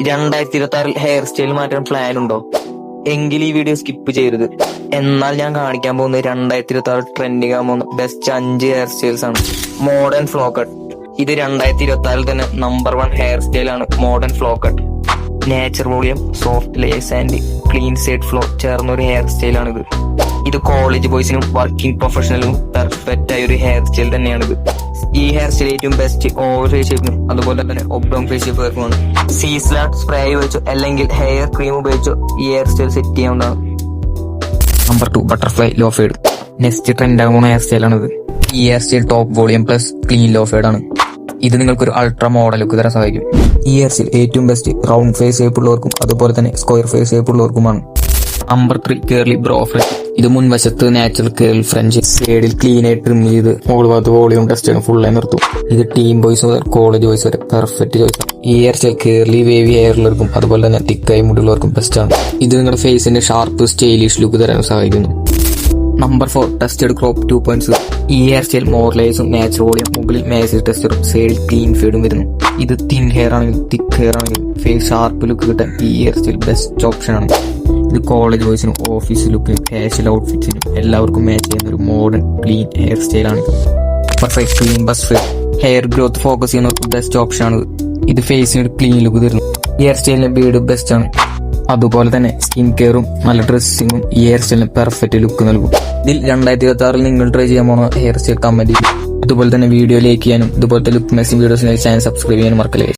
2026 hair style മാറ്റാൻ plan ഉണ്ടോ? എങ്കിൽ ഈ വീഡിയോ സ്കിപ്പ് ചെയ്യരുത്. എന്നാൽ ഞാൻ കാണിക്കാൻ പോകുന്നത് 2026 ട്രെൻഡിങ് ആകാൻ പോകുന്ന ബെസ്റ്റ് 5 ഹെയർ സ്റ്റൈൽസ് ആണ്. Modern flow cut. ഇത് 2026 തന്നെ നമ്പർ 1 ഹെയർ സ്റ്റൈൽ ആണ് modern flow cut. Nature volume, soft ലേസ് ആൻഡ് ക്ലീൻ സൈഡ് ഫ്ലോ ചേർന്ന ഒരു ഹെയർ സ്റ്റൈൽ ആണിത്. ഇത് കോളേജ് ബോയ്സിനും വർക്കിംഗ് പ്രൊഫഷണലിനും പെർഫെക്റ്റ് ആയ ഒരു ഹെയർ സ്റ്റൈൽ തന്നെയാണിത്. ഈ ഹെയർ സ്റ്റൈൽ ഏറ്റവും ബെസ്റ്റ് ഓവർ ഫേസ് ഷേപ്പിനും അതുപോലെ തന്നെ ഒബ്ലോങ് ഫേസ് ഷേപ്പുകാർക്കുമാണ്. സീസ്ലാറ്റ് സ്പ്രേ ഉപയോഗിച്ചോ അല്ലെങ്കിൽ ഹെയർ ക്രീം ഉപയോഗിച്ചോ ഈ ഹെയർ സ്റ്റൈൽ സെറ്റ് ചെയ്യാവുന്നതാണ്. Number 2 butterfly low fade. Next trend ആകുന്ന ഹെയർ സ്റ്റൈൽ ആണിത്. ഈ hair style top volume plus clean low fade ആണ്. ഇത് നിങ്ങൾക്കൊരു അൾട്രാ മോഡൽ ലുക്ക് തരാൻ സഹായിക്കും. ഈ ഹെയർ സ്റ്റൈൽ ഏറ്റവും ബെസ്റ്റ് റൗണ്ട് ഫേസ് ഷേപ്പ് ഉള്ളവർക്കും അതുപോലെ തന്നെ സ്ക്വയർ ഫേസ് ഷേപ്പ് ഉള്ളവർക്കുമാണ്. Number 3 curly bro French. ഇത് മുൻവശത്ത് നാച്ചുറൽ കേൾ ഫ്രഞ്ച്, സൈഡിൽ ക്ലീൻ ആയി ട്രിം ചെയ്ത് മുകൾ ഭാഗത്ത് വോളിയം ടെസ്റ്റ് ഫുള്ളായി നിർത്തും. ഇത് ടീം ബോയ്സ് മുതൽ കോളേജ് ബോയ്സ് വരെ പെർഫെക്റ്റ് ചോയ്സ് ആണ്. ഈ ഹെയർ സ്റ്റൈൽ കേർലി വേവി ഹെയറിലുള്ളവർക്കും അതുപോലെ തന്നെ തിക്കായി മുടിയുള്ളവർക്കും ബെസ്റ്റ് ആണ്. ഇത് നിങ്ങളുടെ ഫേസിന്റെ ഷാർപ്പ് സ്റ്റൈലിഷ് ലുക്ക് തരാൻ സഹായിക്കുന്നു. Number 4 textured crop 2.0. ഈ ഹെയർ സ്റ്റൈൽ മോർലേസും നാച്ചുറൽ വോളിയം, മുകളിൽ മാസീവ് ടെസ്റ്ററും സൈഡിൽ ക്ലീൻ ഫീഡും വരുന്നു. ഇത് തിൻ ഹെയർ ആണെങ്കിലും തിക്ക് ഹെയർ ആണെങ്കിലും ഫേസ് ഷാർപ്പ് ലുക്ക് കിട്ടാൻ ഈ ഹെയർ സ്റ്റൈൽ ബെസ്റ്റ് ഓപ്ഷൻ ആണ്. ഇത് കോളേജ് ബോയ്സിനും ഓഫീസ് ലുക്കിനും കാഷ്വൽ ഔട്ട്ഫിറ്റ്സിനും എല്ലാവർക്കും മാച്ച് ചെയ്യുന്ന ഒരു മോഡേൺ ക്ലീൻ ഹെയർ സ്റ്റൈൽ ആണ്. Perfect clean buzz face hair growth focus ചെയ്യുന്നവർക്ക് ബെസ്റ്റ് ഓപ്ഷൻ ആണ്. ഇത് ഫേസിന് ഒരു ക്ലീൻ ലുക്ക് തരുന്നു. ഈ ഹെയർ സ്റ്റൈലിന് ബീഡ് ബെസ്റ്റ് ആണ്. അതുപോലെ തന്നെ സ്കിൻ കെയറും നല്ല ഡ്രസ്സിങ്ങും ഈ ഹെയർ സ്റ്റൈലിന് പെർഫെക്റ്റ് ലുക്ക് നൽകും. ഇതിൽ 2026 നിങ്ങൾ ട്രൈ ചെയ്യാൻ പോകുന്ന ഹെയർ സ്റ്റൈൽ കമന്റ് ചെയ്യും. ഇതുപോലെ തന്നെ വീഡിയോ ലൈക്ക് ചെയ്യാനും ഇതുപോലത്തെ ലുക്ക് മെസ്സിംഗ് വീഡിയോസിനായി ചാനൽ സബ്സ്ക്രൈബ് ചെയ്യാനും മറക്കല്ലേ.